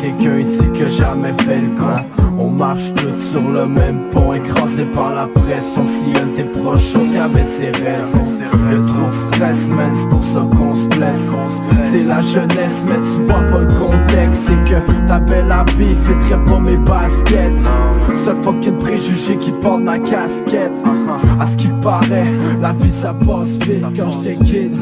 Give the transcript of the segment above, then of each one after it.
quelqu'un ici qui a jamais fait le con. On marche tous sur le même pont, écrasé par la pression. Si un de tes proches avait ses raisons, y'a trop de stress, man, c'est pour ça qu'on se blesse. C'est la jeunesse, mais tu vois pas le contexte. C'est que ta belle habille fêterait pas mes baskets. Ce fucking préjugé qui porte ma casquette. À ce qui paraît, la vie ça passe vite quand j'étais kid.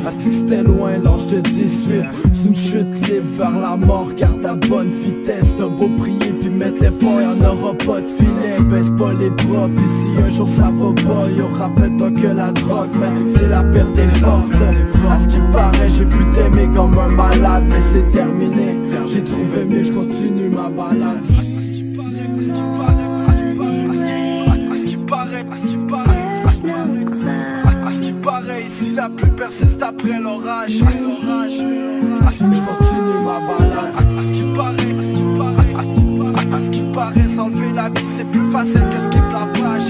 Asti que c'était loin l'âge de 18. C'est une chute libre vers la mort, garde ta bonne vitesse. T'as beau prier puis mettre l'effort, y'en aura pas de filet. Baisse pas les bras, pis si un jour ça va pas, yo rappelle-toi que la drogue, man, c'est la perte des portes. À ce qui paraît, j'ai pu t'aimer comme un malade, mais c'est terminé. J'ai trouvé mieux, je continue ma balade. À ce qui paraît, à ce qui paraît, à ce qui paraît, à ce qui paraît. À ce qui paraît, ici la pluie persiste après l'orage. Je continue ma balade. À ce qui paraît, à ce qui paraît, à ce qui paraît, s'enlever la vie c'est plus facile que skip la page.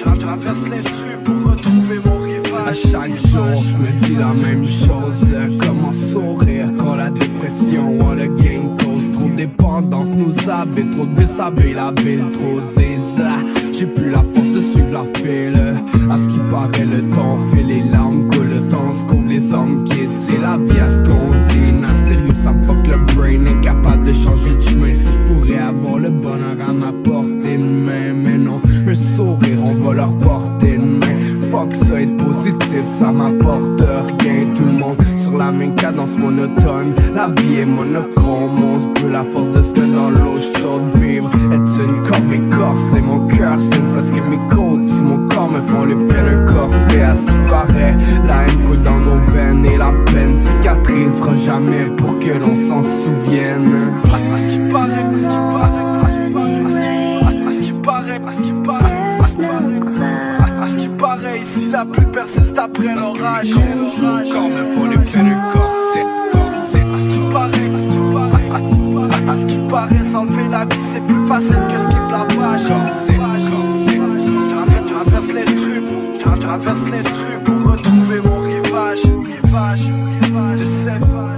Je traverse l'instru pour retrouver mon rivage. À chaque jour, je me dis la même chose. Comment sourire quand la dépression ou le game cause. Trop de dépendance nous habite, trop de vices habille la ville, trop de zéza. J'ai plus la force de suivre la file. À ce qui paraît, le temps fait les larmes coulent, le temps se couvre, les hommes quittent. C'est la vie à ce qu'on dit. Nah, sérieux, ça me fuck le brain, incapable de changer de chemin. Si je pourrais avoir le bonheur à ma portée de main, mais non, un sourire, on va leur porter une main. Fuck ça, être positif, ça m'apporte rien. Tout le monde sur la même cadence monotone. La vie est monochrome, on se brûle à force de se mettre dans l'eau chaude. Vivre est une corvée corsée, mon cœur c'est parce que mes côtes sur mon corps me font l'effet d'un corset. À ce qui paraît, la haine coule dans nos veines et la peine cicatrisera jamais pour que l'on s'en souvienne. À ce qui paraît, à ce qui paraît, à ce qui paraît, à ce qui paraît, à ce qui paraît, ici la pluie persiste après l'orage. Mon corps me font l'effet d'un corset. À ce qui paraît, à ce qui paraît, à ce qui paraît, s'enlever la vie c'est plus facile que skip la page. Je traverse l'instru pour retrouver mon rivage. Je sais pas.